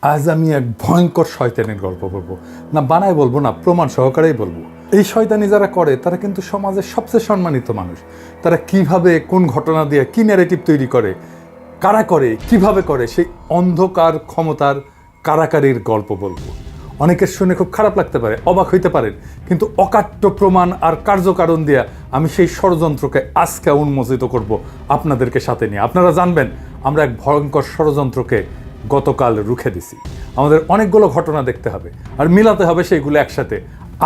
আজ আমি এক ভয়ঙ্কর শয়তানের গল্প বলবো, না বানায় বলবো না, প্রমাণ সহকারেই বলবো। এই শয়তানি যারা করে তারা কিন্তু সমাজের সবচেয়ে সম্মানিত মানুষ। তারা কিভাবে কোন ঘটনা দিয়ে কি ন্যারেটিভ তৈরি করে, কারা করে, কিভাবে করে, সেই অন্ধকার ক্ষমতার কারাকারির গল্প বলবো। অনেকের শুনে খুব খারাপ লাগতে পারে, অবাক হইতে পারেন, কিন্তু অকাট্য প্রমাণ আর কার্যকারণ দিয়ে আমি সেই ষড়যন্ত্রকে আজকে উন্মোচিত করব আপনাদেরকে সাথে নিয়ে। আপনারা জানবেন আমরা এক ভয়ঙ্কর ষড়যন্ত্রকে গতকাল রুখে দিছি। আমাদের অনেকগুলো ঘটনা দেখতে হবে আর মিলাতে হবে সেইগুলো একসাথে।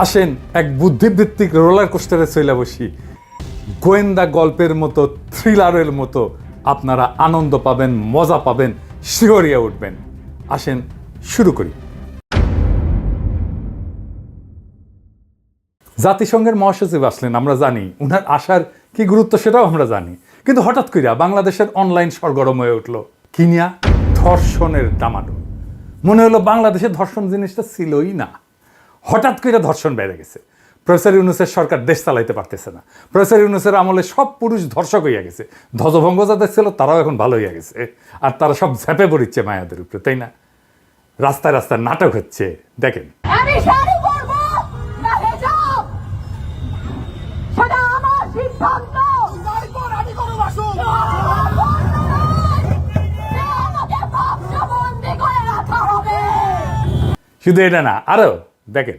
আসেন এক বুদ্ধিবৃত্তিক রোলার কোস্টারে চলে বসি। গোয়েন্দা গল্পের মতো, থ্রিলারের মতো আপনারা আনন্দ পাবেন, মজা পাবেন, শিহরিয়া উঠবেন। আসেন শুরু করি। জাতিসংঘের মহাসচিব আসলেন, আমরা জানি উনার আসার কি গুরুত্ব সেটাও আমরা জানি, কিন্তু হঠাৎ কইরা বাংলাদেশের অনলাইন সরগরম হয়ে উঠলো কিনিয়া ধর্ষণের ডামাডোল। মনে হলো বাংলাদেশে ধর্ষণ জিনিসটা ছিলই না, হঠাৎ করে ধর্ষণ বেড়ে গেছে। প্রফেসর ইউনূসের সরকার দেশ চালাইতে পারতেছে না। প্রফেসর ইউনূসের আমলে সব পুরুষ ধর্ষক হইয়া গেছে, ধ্বজভঙ্গ যাদের ছিল তারাও এখন ভালো হইয়া গেছে, আর তারা সব ঝেপে পড়িচ্ছে মায়াদের উপরে, তাই না? রাস্তায় রাস্তায় নাটক হচ্ছে, দেখেন। শুধু এটা না, আরো দেখেন।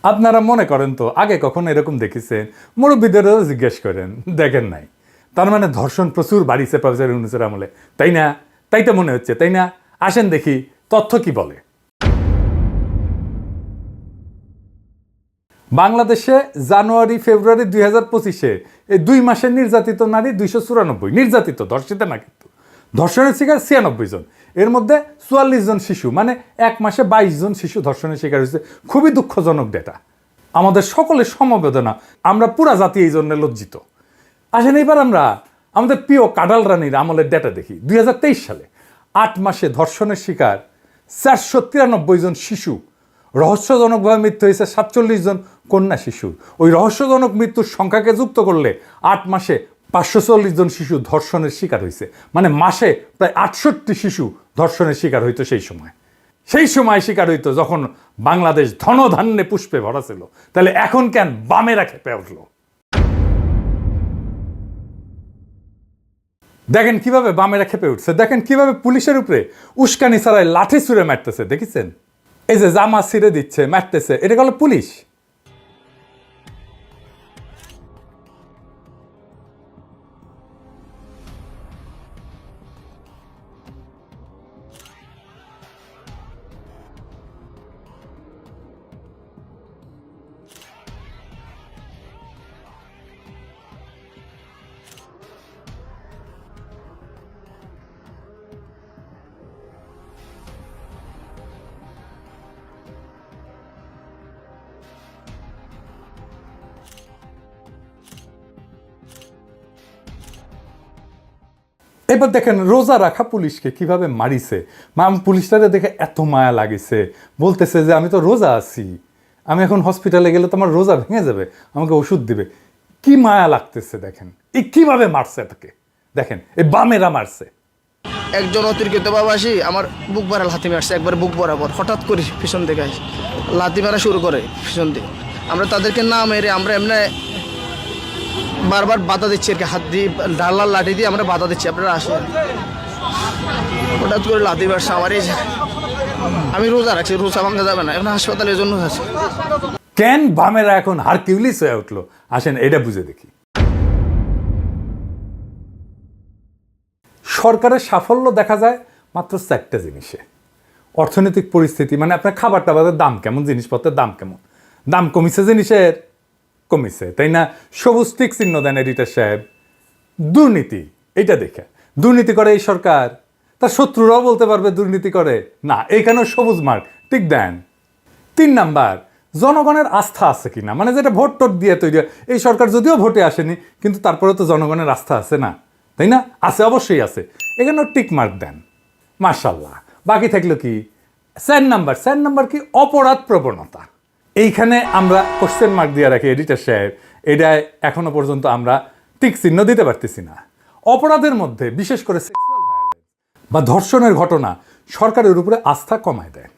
আপনারা মনে করেন তো আগে কখন এরকম দেখেছেন? মুরব্বীদেরও জিজ্ঞেস করেন, দেখেন নাই। তার মানে ধর্ষণ প্রচুর বাড়িছে প্রফেসর ইউনূসের আমলে, তাই না? তাই তো মনে হচ্ছে, তাই না? আসেন দেখি তথ্য কি বলে। বাংলাদেশে জানুয়ারি ফেব্রুয়ারি 2025-এ এই 2 মাসের নির্যাতিত নারী 294, নির্যাতিত, ধর্ষিত না, কিন্তু ধর্ষণের শিকার 96 জন। এর মধ্যে 44 জন শিশু, মানে 1 মাসে 22 জন শিশু ধর্ষণের শিকার হয়েছে। খুবই দুঃখজনক ডেটা, আমাদের সকলের সমবেদনা, আমরা পুরা জাতি এই জন্য লজ্জিত। আসেন এইবার আমরা আমাদের প্রিয় কাডাল রানীর আমলের ডেটা দেখি। 2023 সালে 8 মাসে ধর্ষণের শিকার 493 জন শিশু, রহস্যজনকভাবে মৃত্যু হয়েছে 47 জন কন্যা শিশু। ওই রহস্যজনক মৃত্যুর সংখ্যাকে যুক্ত করলে 8 মাসে 540 জন শিশু ধর্ষণের শিকার হয়েছে, মানে মাসে প্রায় 68 শিশু ধর্ষণের শিকার হইতো। সেই সময় শিকার হইতো যখন বাংলাদেশ ধনধান্যে পুষ্পে ভরা ছিল। তাহলে এখন কেন বামেরা খেপে উঠলো? দেখেন কিভাবে বামেরা খেপে উঠছে, দেখেন কিভাবে পুলিশের উপরে উস্কানি ছাড়াই লাঠি ছুঁড়ে মারতেছে, দেখেছেন? এই যে জামা ছিঁড়ে দিচ্ছে, মারতেছে, এটা হলো পুলিশ। এবার দেখেন রোজা রাখা পুলিশকে কিভাবে মারিছে। পুলিশটারে দেখে এত মায়া লাগিছে, বলতেছে যে আমি তো রোজা আছি, আমি এখন হসপিটালে গেলে তোমার রোজা ভেঙে যাবে, আমাকে ওষুধ দিবে। কি মায়া লাগতেছে দেখেন, এই কিভাবে মারছে তাকে, দেখেন এই বামেরা মারছে। একজন অতিরিক্ত বাবাসী আমার বুক ভরা লাথি মারছে, একবার বুক বরাবর, হঠাৎ করে পিছন থেকে আসে লাথি মারা শুরু করে পিছন থেকে। আমরা তাদেরকে না মেরে আমরা এমনি বারবার বাধা দিচ্ছি আর কি, হাত দিয়ে ডালার লাঠি দিয়ে আমরা বাধা দিচ্ছি, আপনারা আসেন। হঠাৎ করে লাথি মারছে আমার এই, আমি রোজা রাখছি, রোজা ভাঙা যাবে না, এখন হাসপাতালের জন্য আছে। কেন বামেরা এখন হারকিউলিস হয়ে উঠলো? আসেন এটা বুঝে দেখি। সরকারের সাফল্য দেখা যায় মাত্র 4টা জিনিসে। অর্থনৈতিক পরিস্থিতি, মানে আপনার খাবার টাবারের দাম কেমন, জিনিসপত্রের দাম কেমন, দাম কমিছে জিনিসের, কমিছে, তাই না? সবুজ টিক চিহ্ন দেন এডিটর সাহেব। দুর্নীতি, এটা দেখে দুর্নীতি করে এই সরকার, তার শত্রুরাও বলতে পারবে দুর্নীতি করে না, এইখানেও সবুজ মার্ক টিক দেন। 3 নাম্বার, জনগণের আস্থা আছে কিনা, মানে যেটা ভোট টোট দিয়ে তৈরি। এই সরকার যদিও ভোটে আসেনি, কিন্তু তারপরে তো জনগণের আস্থা আছে না, তাই না? আছে, অবশ্যই আছে, এখানেও টিক মার্ক দেন, মাশাআল্লাহ। বাকি থাকলো কি, 4 নাম্বার কি অপরাধ প্রবণতা। এইখানে আমরা কোশ্চেন মার্ক দিয়ে রাখি এডিটর সাহেব, এটা এখনো পর্যন্ত আমরা টিক চিহ্ন দিতে পারতেছি না। অপরাধের মধ্যে বিশেষ করে সেক্সুয়াল ভায়োলেন্স বা ধর্ষণের ঘটনা সরকারের উপরে আস্থা কমায় দেয়,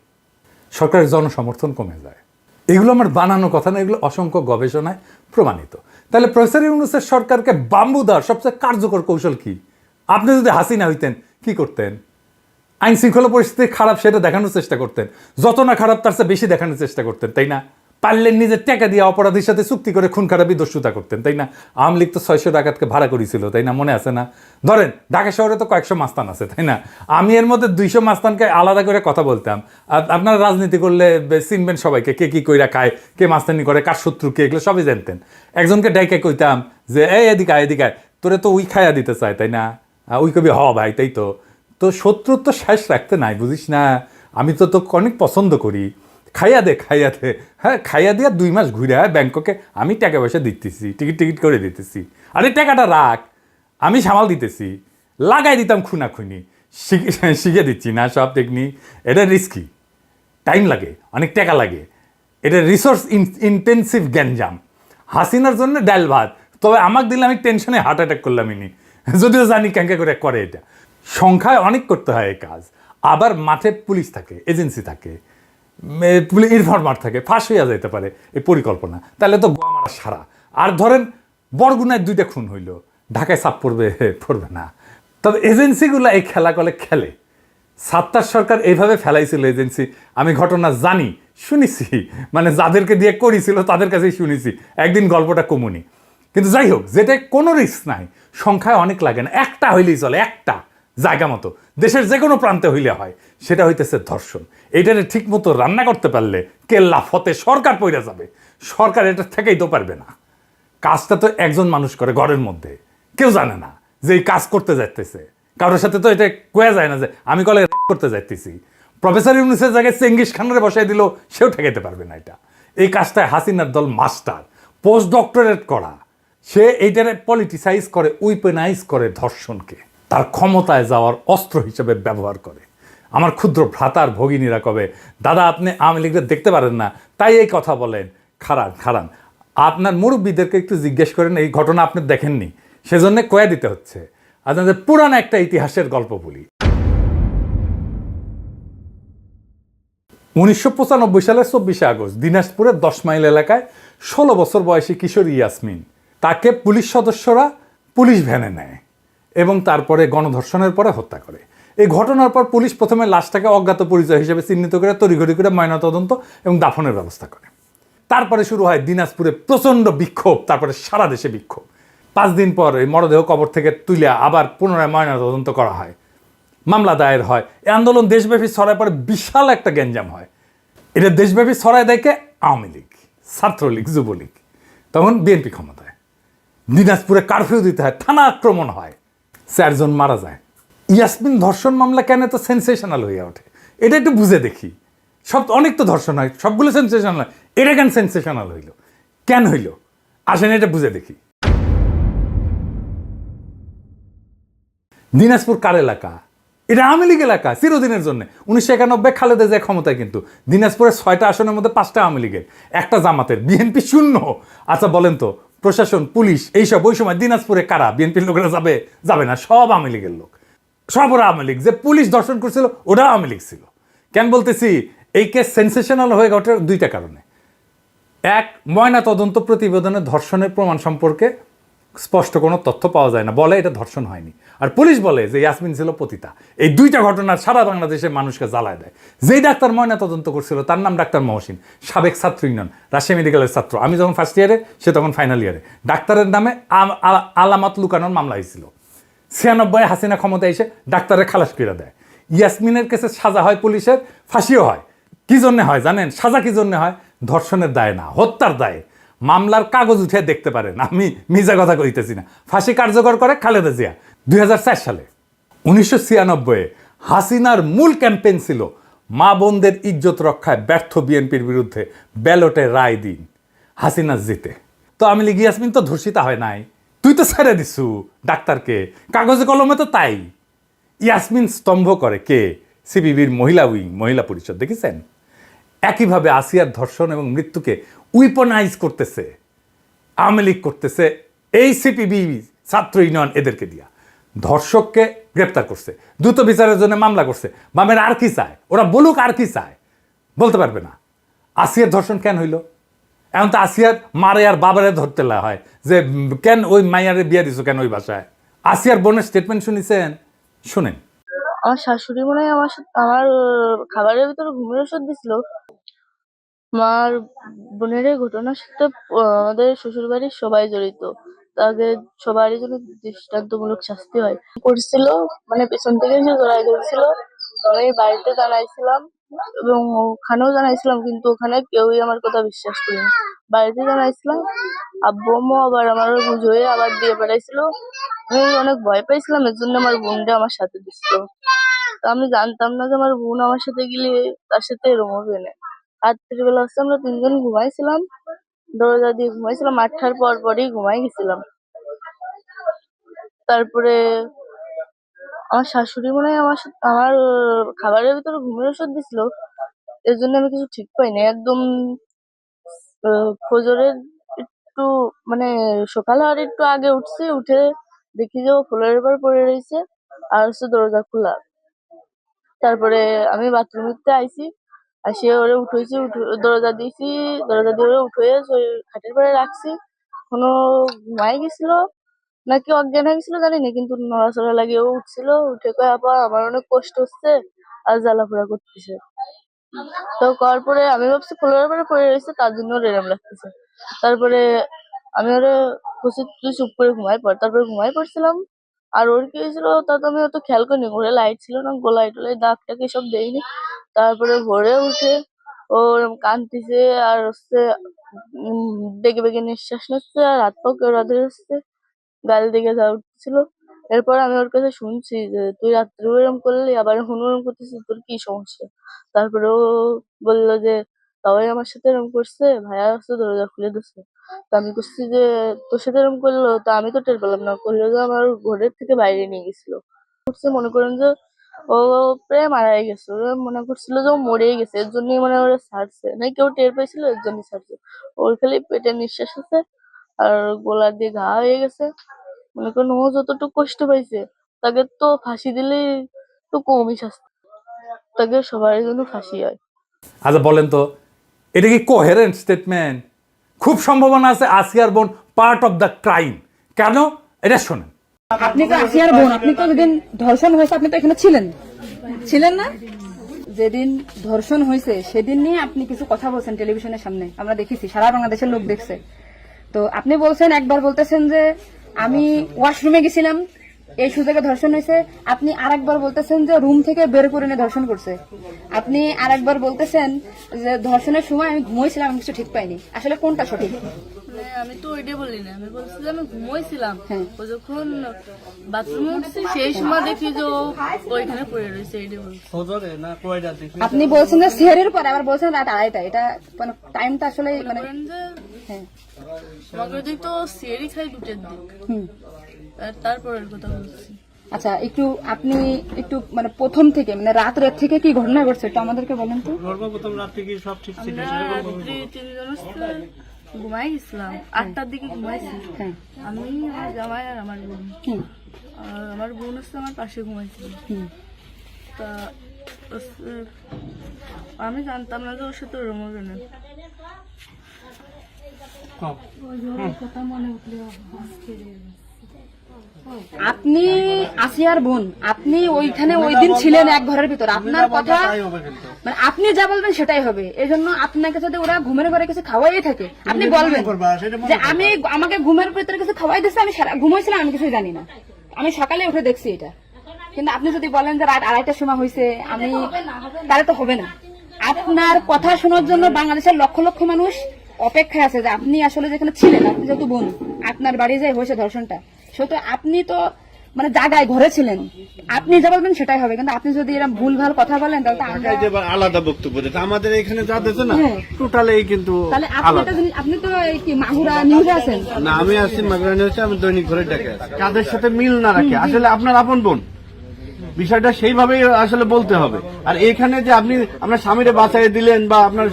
সরকারের জনসমর্থন কমে যায়। এগুলো আমার বানানো কথা না, এগুলো অসংখ্য গবেষণায় প্রমাণিত। তাহলে প্রফেসর ইউনূসের সরকারকে বাম্বু দেওয়ার সবচেয়ে কার্যকর কৌশল কি? আপনি যদি হাসিনা হইতেন কি করতেন? আইন শৃঙ্খলা পরিস্থিতি খারাপ সেটা দেখানোর চেষ্টা করতেন, যত না খারাপ তার চেয়ে বেশি দেখানোর চেষ্টা করতেন, তাই না? পারলেন নিজের টাকা দিয়ে অপরাধীর সাথে চুক্তি করে খুন খারাপি দস্যুতা করতেন, তাই না? আওয়ামী লীগ তো 600 ডাকাতকে ভাড়া করেছিল, তাই না? মনে আছে না? ধরেন ঢাকা শহরে তো কয়েকশো মাস্তান আছে, তাই না? আমি এর মধ্যে 200 মাস্তানকে আলাদা করে কথা বলতাম। আপনারা রাজনীতি করলে চিনবেন সবাইকে, কে কি কইরা খায়, কে মাস্তানি করে, কার শত্রু কে, এগুলো সবই জানতেন। একজনকে ডাইকে কইতাম যে এই এদিকে এদিকে তোরে তো উই খাইয়া দিতে চায়, তাই না? ওই কবি হ ভাই, তাই তো। তো শত্রুর তো শেষ রাখতে নাই, বুঝিস না? আমি তো তোকে অনেক পছন্দ করি, খাইয়া দে। হ্যাঁ, খাইয়া দিয়ে 2 মাস ঘুরে ব্যাংককে আমি টাকা পয়সা দিতেছি, টিকিট করে দিতেছি। আরে টাকাটা রাখ, আমি সামাল দিতেছি, লাগাই দিতাম খুনাখুনি, শিখে দিচ্ছি না সব টেকনিক। এটা রিস্কি, টাইম লাগে, অনেক টাকা লাগে, এটা রিসোর্স ইন্টেন্সিভ গ্যাঞ্জাম। হাসিনার জন্য ডাল ভাত, তবে আমাকে দিলে আমি টেনশনে হার্ট অ্যাটাক করলাম ইনি, যদিও জানি ক্যাঙ্কা করে করে। এটা সংখ্যায় অনেক করতে হয় এই কাজ। আবার মাঠে পুলিশ থাকে, এজেন্সি থাকে, ইনফরমার থাকে, ফাঁস হইয়া যেতে পারে এই পরিকল্পনা। তাহলে তো গোয়া মারা সারা। আর ধরেন বরগুনায় 2টা খুন হইল, ঢাকায় চাপ পড়বে না। তবে এজেন্সিগুলো এই খেলা করে খেলে। সাত্তার সরকার এইভাবে ফেলাইছিল এজেন্সি, আমি ঘটনা জানি, শুনেছি, মানে যাদেরকে দিয়ে করেছিল তাদের কাছেই শুনেছি, একদিন গল্পটা কমুনি। কিন্তু যাই হোক, যেটা কোনো রিস্ক নাই, সংখ্যায় অনেক লাগে না, একটা হইলেই চলে, একটা জায়গা মতো দেশের যে কোনো প্রান্তে হইলে হয়, সেটা হইতেছে ধর্ষণ। এইটারে ঠিক মতো রান্না করতে পারলে কেল্লা ফতে সরকার পইরা যাবে। সরকার এটা থেকেই তো পারবে না। কাজটা তো একজন মানুষ করে ঘরের মধ্যে, কেউ জানে না যে এই কাজ করতে যাইতেছে। কারোর সাথে তো এটা কোয়া যায় না যে আমি কলে করতে যাইতেছি। প্রফেসর ইউনূসের জায়গায় চেঙ্গিস খানের বসাই দিল, সেও ঠেকাইতে পারবে না এটা। এই কাজটায় হাসিনার দল মাস্টার, পোস্ট ডক্টরেট করা। সে এইটারে পলিটিসাইজ করে, উইপেনাইজ করে ধর্ষণকে, তার ক্ষমতায় যাওয়ার অস্ত্র হিসেবে ব্যবহার করে। আমার ক্ষুদ্র ভ্রাতার ভগিনীরা কবে, দাদা আপনি আওয়ামী লীগের দেখতে পারেন না, তাই এই কথা বলেন। খারান আপনার মুরব্বীদেরকে একটু জিজ্ঞেস করেন, এই ঘটনা আপনি দেখেননি, সেজন্য কয়া দিতে হচ্ছে। আপনাদের পুরানো একটা ইতিহাসের গল্প বলি। 1995 সালের 24শে আগস্ট দিনাজপুরের 10 মাইল এলাকায় 16 বছর বয়সী কিশোরী ইয়াসমিন, তাকে পুলিশ সদস্যরা পুলিশ ভ্যানে নেয় এবং তারপরে গণধর্ষণের পরে হত্যা করে। এই ঘটনার পর পুলিশ প্রথমে লাশটাকে অজ্ঞাত পরিচয় হিসেবে চিহ্নিত করে তড়িঘড়ি করে ময়নাতদন্ত এবং দাফনের ব্যবস্থা করে। তারপরে শুরু হয় দিনাজপুরে প্রচণ্ড বিক্ষোভ, তারপরে সারা দেশে বিক্ষোভ। 5 দিন পর এই মরদেহ কবর থেকে তুলে আবার পুনরায় ময়নাতদন্ত করা হয়, মামলা দায়ের হয়। এই আন্দোলন দেশব্যাপী ছড়ায় পরে বিশাল একটা গ্যাঞ্জাম হয়। এটা দেশব্যাপী ছড়ায় দেয় কে? আওয়ামী লীগ, ছাত্রলীগ, যুবলীগ। তখন বিএনপি ক্ষমতায়। দিনাজপুরে কারফিউ দিতে হয়, থানা আক্রমণ হয়, 4 জন মারা যায়। ইয়াসমিন ধর্ষণ মামলা কেন এত সেন্সেশনাল হয়ে ওঠে, এটা একটু বুঝে দেখি। অনেক তো ধর্ষণ হয়, সবগুলো সেন্সেশনাল হয়, এটা কেন সেন্সেশনাল হইল, কেন হইল? আসেন এটা বুঝে দেখি। দিনাজপুর কার এলাকা? এটা আওয়ামী লীগ এলাকা চিরদিনের জন্য। 1991 খালেদা জিয়া ক্ষমতায়, কিন্তু দিনাজপুরের 6টা আসনের মধ্যে 5টা আওয়ামী লীগের, একটা জামাতের, বিএনপি শূন্য। আচ্ছা বলেন তো, প্রশাসন, পুলিশ, এইসব ওই সময় দিনাজপুরে কারা? বিএনপির লোকেরা যাবে না, সব আওয়ামী লীগের লোক, সব ওরা আওয়ামী লীগ। যে পুলিশ ধর্ষণ করছিল ওটা আওয়ামী লীগ ছিল। কেন বলতেছি? এই কেস সেন্সেশনাল হয়ে ওঠে 2টা কারণে। এক, ময়না তদন্ত প্রতিবেদনে ধর্ষণের প্রমাণ সম্পর্কে স্পষ্ট কোনো তথ্য পাওয়া যায় না, বলে এটা ধর্ষণ হয়নি। আর পুলিশ বলে যে ইয়াসমিন ছিল পতিতা। এই 2টা ঘটনা সারা বাংলাদেশের মানুষকে জ্বালায় দেয়। যেই ডাক্তার ময়না তদন্ত করছিল তার নাম ডাক্তার মহসিন, সাবেক ছাত্র ইউনিয়ন, রাজশাহী মেডিকেলের ছাত্র। আমি যখন ফার্স্ট ইয়ারে, সে তখন ফাইনাল ইয়ারে। ডাক্তারের নামে আলামত লুকানোর মামলা হয়েছিল। 96 হাসিনা ক্ষমতায় এসে ডাক্তারের খালাস করে দেয়। ইয়াসমিনের কেসে সাজা হয় পুলিশের, ফাঁসিও হয়। কি জন্য হয় জানেন? সাজা কি জন্য হয়? ধর্ষণের দায় না, হত্যার দায়ে। মামলার কাগজ উঠে দেখতে পারেন, আমি মিজা কথা কইতেছি না। ফাঁসি কার্যকর করে খালেদা জিয়া 2004 সালে। 1996 হাসিনার মূল ক্যাম্পেইন ছিল মা বোনদের ইজ্জত রক্ষায় ব্যর্থ বিএনপির বিরুদ্ধে ব্যালটে রায় দিন, হাসিনা জিতে। তো আওয়ামী লীগ ইয়াসমিন তো ধর্ষিতা হয় নাই, তুই তো ছেড়ে দিছু ডাক্তারকে, কাগজে কলমে তো তাই। ইয়াসমিন স্তম্ভ করে কে? সিপিবির মহিলা উইং, মহিলা পরিষদ দেখেছেন? একইভাবে আসিয়ার ধর্ষণ এবং মৃত্যুকে উইপনাইজ করতেছে আওয়ামী লীগ, করতেছে এই সিপিবি, ছাত্র ইউনিয়ন, এদেরকে দিয়া ধর্ষককে গ্রেপ্তার করছে, দ্রুত বিচারের জন্য মামলা করছে। বামের আর কি চায়? ওরা বলুক আর কি চায়, বলতে পারবে না। আসিয়ার ধর্ষণ কেন হইল? এখন তো আসিয়ার মারে আর বাবারে ধরতে হয় যে কেন ওই মাইয়ারে বিয়ে দিছো কেন ওই বাসায়। আসিয়ার বোনের স্টেটমেন্ট শুনেছেন? শুনেন। আমার শাশুড়ি মনে হয় আমার খাবারের ভিতরে ঘুমের ওষুধ দিছিল। আমার বোনের এই ঘটনার সাথে আমাদের শ্বশুর বাড়ির সবাই জড়িত, তাদের সবারই জন্য দৃষ্টান্তমূলক শাস্তি হয়। করছিল মানে পেছন থেকে এসে জড়াই ধরছিল। আমি বাড়িতে জানাইছিলাম এবং ওখানেও জানাইছিলাম, কিন্তু ওখানে কেউই আমার কথা বিশ্বাস করেনি। বাড়িতে জানাইছিলাম, আব্বু আম্মু আবার আমার বুঝে আবার দিয়ে পাঠাইছিল। আমি অনেক ভয় পাইছিলাম, এর জন্য আমার বোনটা আমার সাথে দিছিল। তো আমি জানতাম না যে আমার বোন আমার সাথে গেলে তার সাথে এরকম হবে না। রাত্রিবেলা হচ্ছে আমরা তিনজন ঘুমাইছিলাম, দরজা দিয়ে ঘুমাইছিলাম, 8টার পরই ঘুমাই গেছিলাম। তারপরে আমার শাশুড়ি মনে হয় আমার খাবারের ভিতরে ঘুমের ওষুধ দিছিল, এর জন্য আমি কিছু ঠিক পাইনি একদম। ফজরের একটু মানে সকালে আর একটু আগে উঠছি, উঠে দেখি যে ও ফ্লোরের উপর পড়ে রয়েছে আর হচ্ছে দরজা খোলা। তারপরে আমি বাথরুমে আইছি, আসে ওরে উঠেছি, দরজা দিয়েছি, দরজা দিয়ে ওরে উঠে ওই খাটের পরে রাখছি। কোনো ঘুমাই গেছিল নাকি অজ্ঞান হয়ে গেছিল জানি না, কিন্তু নড়াচড়া লাগিয়ে ও উঠছিল, উঠে কয়ে আপা আমার অনেক কষ্ট হচ্ছে আর জ্বালাপোড়া করতেছে। তো করার পরে আমি ভাবছি ফ্লোরের পরে পড়ে রয়েছে তার জন্য ওর এরম লাগতেছে। তারপরে আমি ওরে বসে তুই চুপ করে ঘুমাই পড়, তারপরে ঘুমাই পড়ছিলাম। আর ওর কি হয়েছিল তা তো আমি অত খেয়াল করিনি, ঘরে লাইট ছিল না, গোলায় টোলায় দাগ টাগ এসব দেয়নি। তারপরে ভোরে উঠে ও কাঁদতেছে আর হচ্ছে বেগে বেগে নিঃশ্বাস নিচ্ছে আর হাত পা কেউ রাধে হচ্ছে, গাড়ি দিকে যা উঠছিল। এরপর আমি ওর কাছে শুনছি যে তুই রাত্রে এরম করলি আবার এখন ওরম করতেছিস, তোর কি সমস্যা? তারপরে ও বললো যে সবাই আমার সাথে এরম করছে, ভাইয়া আসছে দরজা খুলে দিচ্ছে। তো আমি করছি যে তোর সাথে এরম করলো, তা আমি তো টের পেলাম না, করলো যে আমার ঘরের থেকে বাইরে নিয়ে গেছিল। করছে মনে করেন যে ও প্রায় মারাই গেছে, ওরা মনে করছিল যে ও মরেই গেছে, এর জন্যই মানে ওরা ছাড়ছে, না কেউ টের পেয়েছিল এর জন্য ছাড়ছে। ওর খালি পেটে নিঃশ্বাস আছে আর গলা দিয়ে ঘা হয়ে গেছে। মনে করেন ও যতটুকু কষ্ট পাইছে তাকে তো ফাঁসি দিলেই তো কমই শাস্তি, তাকে সবার জন্য ফাঁসি হয়। আচ্ছা বলেন তো, এটা কি কোহেরেন্ট স্টেটমেন্ট? খুব সম্ভাবনা আছে আসিয়ার বোন পার্ট অফ দ্য ক্রাইম। কেন? এটা শোনেন। আপনি তো আসিয়ার বোন, আপনি তো যেদিন ধর্ষণ হয়েছে আপনি তো এখানে ছিলেন না? যেদিন ধর্ষণ হয়েছে সেদিন নিয়ে আপনি কিছু কথা বলছেন টেলিভিশনের সামনে, আমরা দেখেছি, সারা বাংলাদেশের লোক দেখছে। তো আপনি বলছেন, একবার বলতেছেন যে আমি ওয়াশরুমে গেছিলাম এই সুযোগে ধর্ষণ হয়েছে, আপনি আরেকবার বলতেছেন যে রুম থেকে বের করে নিয়ে ধর্ষণ করছে, আপনি আরেকবার বলতেছেন যে ধর্ষণের সময় আমি ঘুমোইছিলাম, আমি কিছু ঠিক পাইনি। আসলে কোনটা সঠিক? আমি তো ওইটাই বলি না, আমি বলছি যে আমি ঘুমোইছিলাম, হ্যাঁ। ও যখন বাথরুমে উঠছি সেই সময় দেখি যে ও ওইখানে পড়ে রয়েছে, এইটাই বলছি। আপনি বলছেন যে সেহেরের পরে, আবার বলছেন রাত 2:30। এটা মানে টাইমটা আসলে মানে বলেন যে হ্যাঁ। আমাকে দিক তো সেরি খাই 2টার দিক, হুম। আর তারপরের কথা বলছি। আচ্ছা, আপনি একটু মানে প্রথম থেকে মানে রাত থেকে কি ঘটনা ঘটছে একটু আমাদেরকে বলেন তো। সর্বপ্রথম রাত থেকে সব ঠিক ছিল। আমরা রাত্রি 3জন হচ্ছে ঘুমাই গেছিলাম, 8টার দিকে ঘুমাইছি। হ্যাঁ। আমি, আমার জামাই আর আমার বোন। হুম। আর আমার বোন হচ্ছে আমার পাশে ঘুমাইছিল। হুম। তা হচ্ছে আমি জানতাম না যে ওর সাথে ওরম হবে না। আপনি আসিয়ার বোন, আপনি ওইখানে ওই দিন ছিলেন এক ঘরের ভিতর, আপনার কথা মানে আপনি যা বলবেন সেটাই হবে। এই জন্য আপনাকে যদি ওরা ঘুমের ঘরে কিছু খাওয়াই থাকে আপনি বলবেন যে আমাকে ঘুমের ভিতরে কিছু খাওয়াই দিচ্ছে, আমি ঘুমাইছিলাম, আমি কিছু জানি না, আমি সকালে উঠে দেখছি এটা। কিন্তু আপনি যদি বলেন যে রাত 2:30টার সময় হয়েছে, আমি তাহলে তো হবে না। আপনার কথা শোনার জন্য বাংলাদেশের লক্ষ লক্ষ মানুষ অপেক্ষায় আছে যে আপনি আসলে যেখানে ছিলেন, আপনি যেহেতু বোন, আপনার বাড়ি যে হয়েছে ধর্ষণটা, সেহেতু আপনি তো মানে জায়গায় ঘরে ছিলেন, আপনি যা বলবেন সেটাই হবে। কিন্তু আপনি যদি এরকম ভুলভাল কথা বলেন তাহলে তো আমরা আলাদা বক্তব্য দিতে, আমাদের এখানে যা দিতে না হ্যাঁ। টোটালি কিন্তু তাহলে আপনি একটা জিনিস, আপনি তো এই কি মাগুরা নিউজে আছেন না, আমি আসছি মাগরানি হচ্ছে, আমি দৈনিক ঘরে ডেকে আছি। কাদের সাথে মিল না রাখে আসলে আপনার আপন বোন বিষয়টা সেইভাবেই আসলে বলতে হবে। আর এখানে যে আপনি আপনার স্বামীরে বাঁচাই দিলেন বা আপনার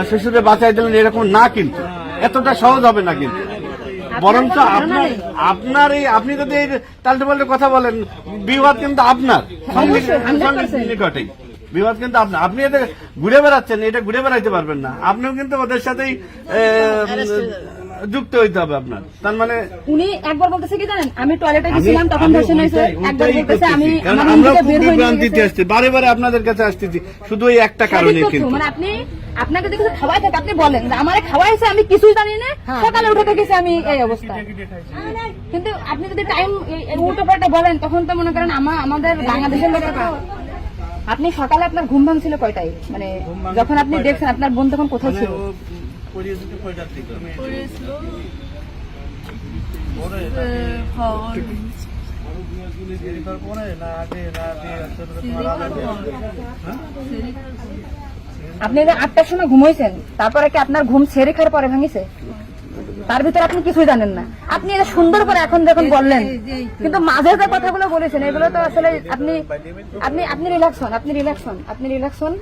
শ্বশুরে বাঁচাই দিলেন এরকম না, কিন্তু এতটা সহজ হবে না কিন্তু। বরঞ্চ আপনার এই আপনি যদি এই তাল্টে পাল্টে কথা বলেন, বিবাদ কিন্তু আপনার নিকটেই, বিবাদ কিন্তু আপনার। আপনি এটা ঘুরে বেড়াচ্ছেন, এটা ঘুরে বেড়াইতে পারবেন না। আপনিও কিন্তু ওদের সাথেই যুক্ত হইতে হবে আপনার। তার মানে উনি একবার বলতেছে কি জানেন, আমি টয়লেটে গেছিলাম তখন ধর্ষণ হয়েছে, একবার বলতেছে আমি আমার রুম আমরা থেকে বের হয়ে বিভ্রান্তিতে আসছি, বারে বারে আপনাদের কাছে আসতেছি শুধু এই একটা কারণে কিন্তু। মানে আপনি আপনাকে যদি কিছু খাওয়াই থাকে আপনি বলেন যে আমারে খাওয়াইছে আমি কিছুই জানি না, সকালে উঠে দেখেছি আমি এই অবস্থা। কিন্তু আপনি যদি টাইম উল্টো পাল্টা বলেন তখন তো মনে করেন আমাদের বাংলাদেশের লোকেরা, আপনি সকালে আপনার ঘুম ভাঙছিল কয়টায়, মানে যখন আপনি দেখছেন আপনার বোন তখন কোথায় ছিল? পড়েছিল আপনি যে 8টার সময় ঘুমাইছেন, তারপরে কি আপনার ঘুম ছেড়ে খাওয়ার পরে ভাঙিছে? তার ভিতরে আপনি কিছুই জানেন না। আপনি এটা সুন্দর করে এখন যখন বললেন, কিন্তু মাঝে যে কথাগুলো বলেছেন এগুলো তো আসলে আপনি আপনি আপনি রিল্যাক্স হন, আপনি রিল্যাক্স হন, আপনি রিল্যাক্স হন,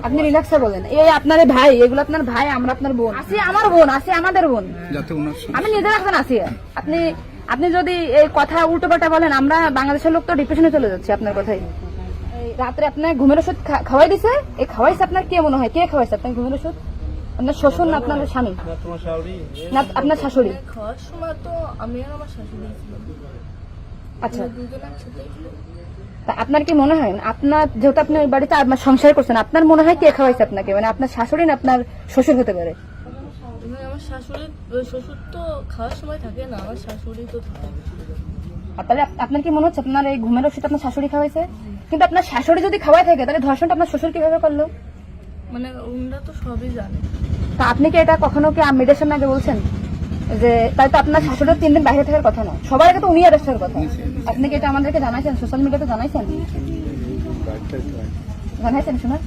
আপনি রিল্যাক্সে বলেন। এই আপনার ভাই, এগুলো আপনার ভাই, আমরা আপনার বোন, আসি আমার বোন, আসি আমাদের বোন, আমি নিজের একজন আছি। আপনি আপনি যদি এই কথা উল্টো পাল্টা বলেন, আমরা বাংলাদেশের লোক তো ডিপ্রেশনে চলে যাচ্ছে আপনার কথাই। রাত্রে আপনার ঘুমের ওষুধ খাওয়াই দিছে, এই খাওয়াইছে আপনার কে মনে হয়, কে খাওয়াইছে আপনার ঘুমের ওষুধ? আপনার শ্বশুর না আপনার স্বামী না আপনার শাশুড়ি? খাওয়ার সময় তো আমি আর আমার শাশুড়ি ছিলাম, আচ্ছা, দুজন একসাথে ছিলাম। তা আপনার কি মনে হয়, আপনার যেহেতু আপনি ওই বাড়িতে আপনার সংসার করছেন, আপনার মনে হয় কে খাওয়াইছে আপনাকে, মানে আপনার শাশুড়ি না আপনার শ্বশুর হতে পারে? আমার শাশুড়ি, শ্বশুর তো খাওয়ার সময় থাকে না, আমার শাশুড়ি তো থাকে। তাহলে আপনার কি মনে হচ্ছে আপনার এই ঘুমের ওষুধ আপনার শাশুড়ি খাওয়াইছে? কিন্তু আপনার শাশুড়ি যদি খাওয়াই থাকে তাহলে ধর্ষণটা আপনার শ্বশুর কিভাবে করলো? মানে ওনারা তো সবই জানে। তা আপনি কি এটা কখনো কি মিডিয়ার সামনে আগে বলছেন যে তাই তো আপনার শাশুড়ির 3 দিন বাইরে থাকার কথা না, সবার আগে তো উনি অ্যারেস্ট হওয়ার কথা? আপনি কি এটা আমাদেরকে জানাইছেন, সোশ্যাল মিডিয়াতে জানাইছেন? জানাইছেন শোনা?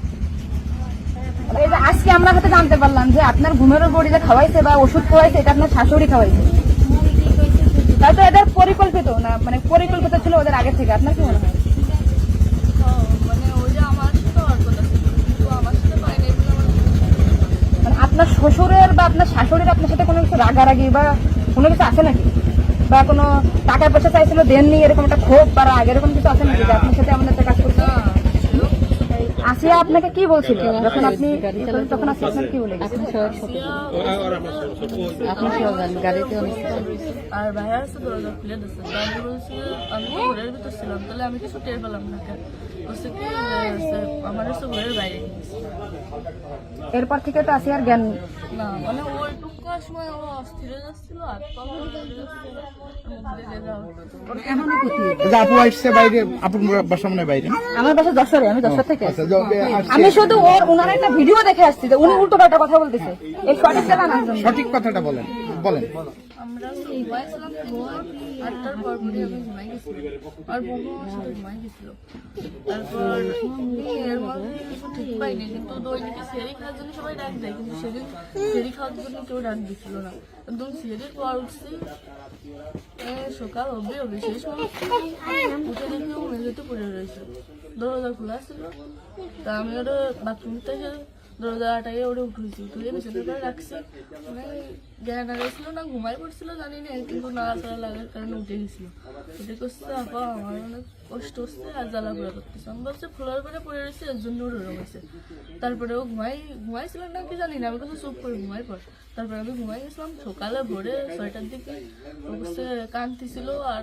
এই যে আজকে আমরা হয়তো জানতে পারলাম যে আপনার ঘুমের বড়ি যে খাওয়াইছে বা ওষুধ খাওয়াইছে এটা আপনার শাশুড়ি খাওয়াইছে, তাই তো এদের পরিকল্পিত না, মানে পরিকল্পিত ছিল ওদের আগে থেকে। আপনার কি মনে হয়? মানে ওই যে আমার সাথে আর কথা ছিল, কিন্তু আমার সাথে পাইনি, এগুলো আমার মানে আপনার শ্বশুরের বা আপনার শাশুড়ির আপনার সাথে কোনো কিছু রাগারাগি বা কোনো কিছু আছে নাকি, বা কোনো টাকা পয়সা চাইছিল দেননি এরকম একটা ক্ষোভ বা রাগ এরকম কিছু আছে নাকি যে আপনার সাথে আমাদের একটা কাজ করতে? আসিয়া আপনাকে কি বলছিল যখন আপনি তখন আসিয়া আপনার কি বলে গেছে? আর বাইরে আসতে দরজা খুলে দিচ্ছে, আমি বলছি আমি তো ঘরের ভিতর ছিলাম, তাহলে আমি কিছু টের পেলাম না কেন? বলছে কি আমার হচ্ছে ঘরের বাইরে গেছে। এরপর থেকে তো আসিয়ার জ্ঞান না মানে ওইটুকু সময় ও অস্থির হয়ে যাচ্ছিল, আর আপু আসছে বাইরে, আপুর বাসা মনে হয় বাইরে। আমার বাসা যশোরে, আমি যশোর থেকে আমি শুধু ওনার একটা ভিডিও দেখে আসছি যে উনি উল্টো পাল্টা কথা বলতেছে, এই সঠিকটা জানার জন্য। সঠিক কথাটা বলেন বলেন। আমরা ঘুমাইছিলাম, 8টার পর পরে আমি ঘুমাই গেছিলাম, আর বোনও আমার সাথে ঘুমাই গেছিল। তারপর এর মধ্যে কিছু ঠিক পাইনি, কিন্তু দৈনিক সেরি খাওয়ার জন্য সবাই ডাক দেয়, কিন্তু সেদিন সেরি খাওয়ার জন্য কেউ ডাক দিচ্ছিল না। একদম সেরির পর উঠছি, সকাল অব্দি সেই সময় উঠে দেখি ও মেঝেতে পড়ে রয়েছে, দরজা খোলা ছিল। তা আমি ওটা বাথরুম থেকে দরজা আটাকে ওটা উঠেছি, উঠে বিছানার করে রাখছি, মানে জ্ঞান হারাইছিল না ঘুমাই পড়ছিল জানি না, কিন্তু নাড়াচাড়া লাগার কারণে উঠে গেছিল। উঠে করছে আপা আমার অনেক কষ্ট হচ্ছে আর জ্বালা পোড়া করতেছে, আমি ভাবছি ফ্লোর করে পড়ে রয়েছে এর জন্য ওরকম হয়েছে। তারপরে ও ঘুমাইছিল না কি জানি না, আমি কাছে চুপ করে ঘুমাই পড়। তারপরে আমি ঘুমাই গেছিলাম, সকালে ভোরে 6টার দিকে ও কাছে কাঁদতেছিল আর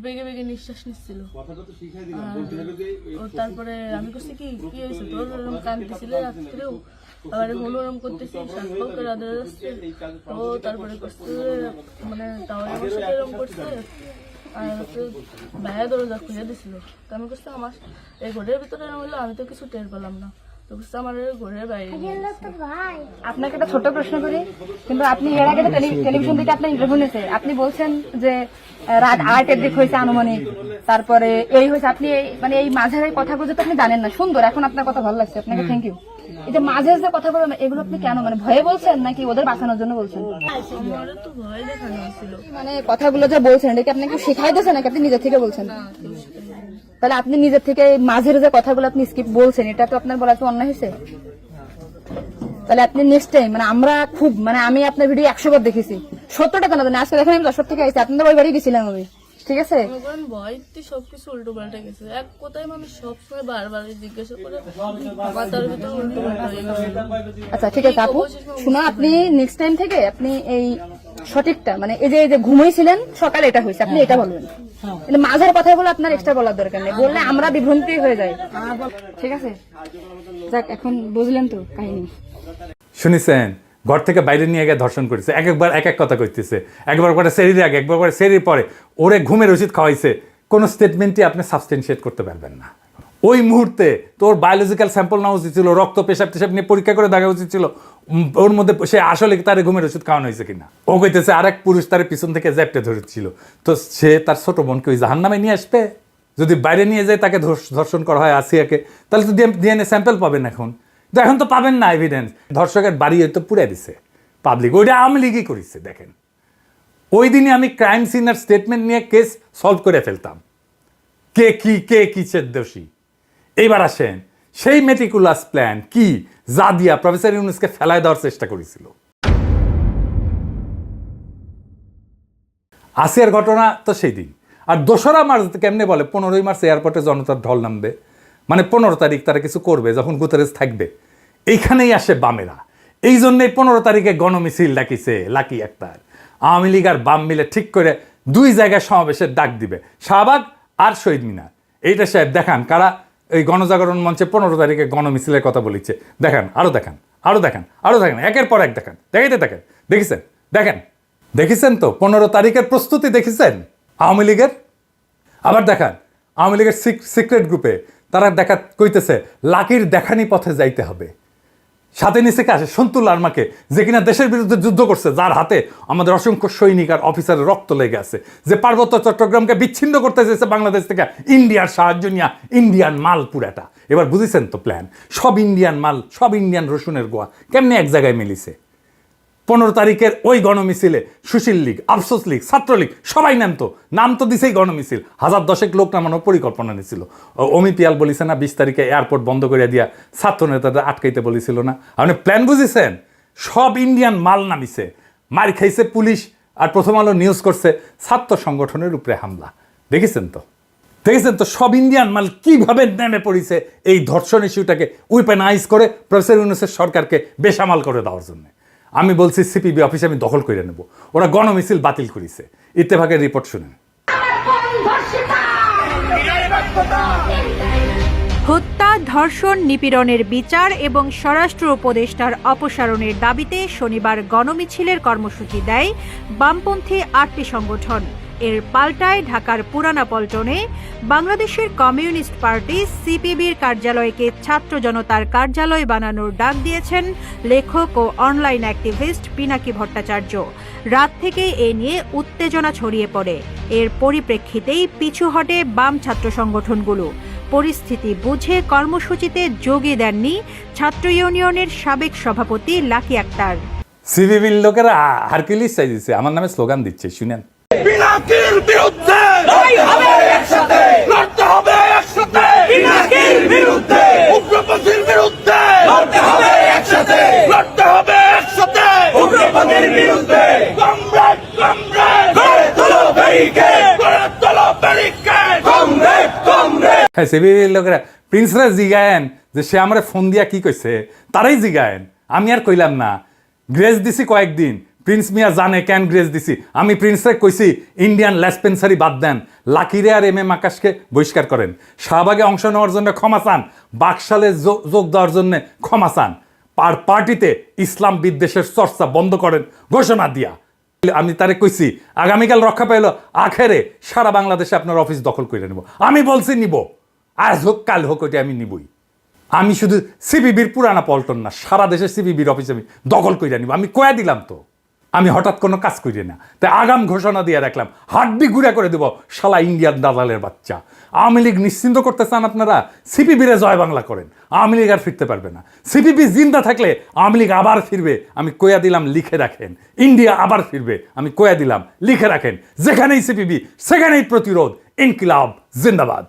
বেগে বেগে নিঃশ্বাস নিচ্ছিল। তারপরে আমি করছি কি কি হয়েছে তোর, ওরকম কাঁদতেছিল রাত্রেও, আবার ওরম করতেছি, শ্বাসপাও করে আদর যাচ্ছে। ও তারপরে করছে মানে তাহলে আমার সাথে এরকম করছে, আর হচ্ছে ভাইয়া দরজা খুলে দিছিল। তো আমি করছি আমার এই ঘরের ভিতরে এরকম হলো, আমি তো কিছু টের পেলাম না, তো করছে আমার ঘরের বাইরে। আপনাকে একটা ছোট প্রশ্ন করি, কিন্তু আপনি এর আগে টেলিভিশন থেকে আপনার ইন্টারভিউ নিয়েছে, আপনি বলছেন যে রাত 8-এর দিক হয়েছে আনুমানিক, তারপরে এই হয়েছে, আপনি মানে এই মাঝের এই কথাগুলো তো আপনি জানেন না। সুন্দর, এখন আপনার কথা ভালো লাগছে, আপনাকে থ্যাংক ইউ। এই যে মাঝের যে কথা বলেন এগুলো আপনি কেন, মানে ভয়ে বলছেন নাকি ওদের বাঁচানোর জন্য বলছেন? আমার তো ভয় দেখানো হয়েছিল। মানে কথাগুলো যে বলছেন এটা কি আপনি কেউ শেখাই দিয়েছেন নাকি আপনি নিজে থেকে বলছেন? না কেউ শেখায়নি। তাহলে আপনি নিজের থেকে এই মাঝের যে কথাগুলো আপনি স্কিপ বলছেন, এটা তো আপনার বলা কি অন্যায় হয়েছে? তাহলে আপনি নেক্সট টাইম, মানে আমরা খুব, মানে আমি আপনার ভিডিও 100 বার দেখেছি, 70টা কেন জানি, আজকে দেখেন আমি 10 থেকে আইছি, আপনাদের ওই বাড়ি গেছিলাম আমি, ঠিক আছে? ভয়তে সবকিছু উল্টো পাল্টে গেছে। এক কথায় মানুষ সবসময় বারবার জিজ্ঞাসা করে মাথার ভিতরে উল্টো পাল্টা হয়ে গেছে। আচ্ছা ঠিক আছে আপু, শুনো, আপনি নেক্সট টাইম থেকে আপনি এই সঠিকটা, মানে এই যে ঘুমাইছিলেন সকালে এটা হয়েছে, আপনি এটা বলবেন। কিন্তু মাঝের কথাগুলো আপনার এক্সট্রা বলার দরকার নেই, বললে আমরা বিভ্রান্তি হয়ে যাই, ঠিক আছে? যাক, এখন বুঝলেন তো কাহিনী। শুনেছেন, ঘর থেকে বাইরে নিয়ে গিয়ে ধর্ষণ করেছে, একবার এক এক কথা কইতেছে, একবার করে সেরির আগে, একবার করে সেরির পরে, ওরে ঘুমের ওষুধ খাওয়াইছে। কোনো স্টেটমেন্টই আপনি সাবস্টেন্সিয়েট করতে পারবেন না। ওই মুহূর্তে তোর বায়োলজিক্যাল স্যাম্পল নেওয়া উচিত ছিল, রক্ত পেশাব টেশাব নিয়ে পরীক্ষা করে দেখা উচিত ছিল ওর মধ্যে সে আসলে তার ঘুমের ওষুধ খাওয়ানো হয়েছে কিনা। ও কইতেছে আরেক পুরুষ তার পিছন থেকে জ্যাপটে ধরেছিল, তো সে তার ছোট বোনকে ওই জাহান্নামে নিয়ে আসবে। যদি বাইরে নিয়ে যায় তাকে ধর্ষণ করা হয় আসিয়াকে, তাহলে তো ডিএনএ স্যাম্পল পাবেন এখন, তো এখন তো পাবেন না এভিডেন্স। ধর্ষকের বাড়ি হয়তো পুড়ে দিছে পাবলিক, ওইটা আওয়ামী লীগই করেছে। দেখেন, ওই দিনে আমি ক্রাইম সিনার স্টেটমেন্ট নিয়ে কেস সলভ করে ফেলতাম, কে কিসের দোষী। এইবার আসেন, সেই মেটিকুলাস প্ল্যান কি যা দিয়া প্রফেসর ইউনূসকে ফেলায় দেওয়ার চেষ্টা করেছিল। আসিয়ার ঘটনা তো সেই দিন। আর 2রা মার্চ কেমনে বলে 15ই মার্চ এয়ারপোর্টে জনতার ঢল নামবে, মানে 15 তারিখ তারা কিছু করবে যখন গুতেরেস থাকবে। এইখানেই আসে বামেরা, এই জন্যই 15 তারিখে গণমিছিল ডাকিছে লাকি আক্তার। আওয়ামী লীগ আর বাম মিলে ঠিক করে 2 জায়গায় সমাবেশের ডাক দিবে, শাহবাগ আর শহীদ মিনার। এইটা সাহেব দেখান কারা এই গণজাগরণ মঞ্চে 15 তারিখে গণমিছিলের কথা বলেছে। দেখান, আরো দেখান, আরো দেখান, আরো দেখান, একের পর এক দেখান, দেখাইতে থাকেন। দেখেছেন, দেখেন, দেখেছেন তো 15 তারিখের প্রস্তুতি দেখেছেন আওয়ামী লীগের। আবার দেখান আওয়ামী লীগের সিক্রেট গ্রুপে তারা দেখা কইতেছে লাকির দেখানি পথে যাইতে হবে। সাথে নিচে আসে সন্তুল আর্মাকে, যে কিনা দেশের বিরুদ্ধে যুদ্ধ করছে, যার হাতে আমাদের অসংখ্য সৈনিক আর অফিসারের রক্ত লেগে আছে, যে পার্বত্য চট্টগ্রামকে বিচ্ছিন্ন করতে চেয়েছে বাংলাদেশ থেকে ইন্ডিয়ার সাহায্য নিয়ে, ইন্ডিয়ান মাল পুরাটা। এবার বুঝেছেন তো প্ল্যান, সব ইন্ডিয়ান মাল, সব ইন্ডিয়ান রসুনের গোয়া কেমনে এক জায়গায় মিলিছে। 15 তারিখের ওই গণমিছিলে সুশীল লীগ, আফসোস লীগ, ছাত্রলীগ সবাই নাম তো দিছেই গণমিছিল, 1010 লোক নামানোর পরিকল্পনা নিয়েছিল। অমি পিয়াল বলিছে না 20 তারিখে এয়ারপোর্ট বন্ধ করে দিয়া ছাত্র নেতাদের আটকাইতে বলেছিল না। আপনি প্ল্যান বুঝেছেন, সব ইন্ডিয়ান মাল নামিছে, মার খাইছে পুলিশ। আর প্রথম আলো নিউজ করছে ছাত্র সংগঠনের উপরে হামলা। দেখেছেন তো, দেখেছেন তো সব ইন্ডিয়ান মাল কিভাবে নেমে পড়েছে এই ধর্ষণ ইস্যুটাকে উইপেনাইজ করে প্রফেসর ইউনূসের সরকারকে বেসামাল করে দেওয়ার জন্য। আমি বলছি সিপিবি অফিসে আমি দখল করে নেব, ওরা গণমিছিল বাতিল করেছে। ইত্তেফাকের রিপোর্ট শুনেন। হত্যা, ধর্ষণ, নিপীড়নের বিচার এবং স্বরাষ্ট্র উপদেষ্টার অপসারণের দাবিতে শনিবার গণমিছিলের কর্মসূচি দেয় বামপন্থী 8টি সংগঠন। এর পাল্টায় ঢাকার পুরানা পল্টনে বাংলাদেশের কমিউনিস্ট পার্টি সিপিবির কার্যালয়কে ছাত্র জনতার কার্যালয় বানানোর ডাক দিয়েছেন লেখক ও অনলাইন অ্যাক্টিভিস্ট পিনাকি ভট্টাচার্য। রাত থেকেই এ নিয়ে উত্তেজনা ছড়িয়ে পড়ে। এর পরিপ্রেক্ষিতেই পিছু হটে বাম ছাত্র সংগঠনগুলো। পরিস্থিতি বুঝে কর্মসূচিতে যোগই দেননি ছাত্র ইউনিয়নের সাবেক সভাপতি লাকি আক্তার। সিপিবির লোকেরা হারকিউলিস চাইছে, আমার নামে স্লোগান দিচ্ছে, শুনেন। পিনাকির বিরুদ্ধে লড়াই হবে একসাথে, লড়তে হবে একসাথে। পিনাকির বিরুদ্ধে, উগ্রপন্থীর বিরুদ্ধে লড়তে হবে একসাথে, লড়তে হবে একসাথে। উগ্রপন্থীর বিরুদ্ধে কমরেড, কমরেড গড়ে তোলো ব্যারিকেড, গড়ে তোলো ব্যারিকেড। Comrade, comrade. হ্যাঁ, সিপিবির লোকেরা প্রিন্সরা জিগায়েন যে সে আমার ফোন দিয়া কি কইছে, তারাই জিগায়েন, আমি আর কইলাম না। গ্রেস দিছি কয়েকদিন, প্রিন্স মিয়া জানে কেন গ্রেস দিছি। আমি প্রিন্সরে কইছি ইন্ডিয়ান ল্যাসপেন্সারি বাদ দেন, লাকিরে আর এম এম আকাশকে বহিষ্কার করেন, শাহবাগে অংশ নেওয়ার জন্য ক্ষমা চান, বাকশালে যোগ দেওয়ার জন্য ক্ষমা চান, আর পার্টিতে ইসলাম বিদ্বেষের চর্চা বন্ধ করেন ঘোষণা দিয়া। আমি তারে কইছি আগামীকাল রক্ষা পাইল, আখেরে সারা বাংলাদেশে আপনার অফিস দখল করে নেব। আমি বলছি নিব, আজ হোক কাল হোক, ওইটা আমি নিবই। আমি শুধু সিপিবির পুরানা পল্টন না, সারা দেশের সিপিবির অফিস আমি দখল করে নিব। আমি কয়া দিলাম তো, আমি হঠাৎ কোনো কাজ করি না। তাই আগাম ঘোষণা দিয়ে রাখলাম, হাড্ডি গুঁড়া করে দেব শালা ইন্ডিয়ান দালালের বাচ্চা। আওয়ামী লীগ নিশ্চিন্ত করতে চান আপনারা, সিপিবিরে জয় বাংলা করেন, আওয়ামী লীগ আর ফিরতে পারবে না। সিপিবি জিন্দা থাকলে আওয়ামী লীগ আবার ফিরবে, আমি কয়া দিলাম, লিখে রাখেন। ইন্ডিয়া আবার ফিরবে, আমি কয়া দিলাম, লিখে রাখেন। যেখানেই সিপিবি সেখানেই প্রতিরোধ। ইনকিলাব জিন্দাবাদ।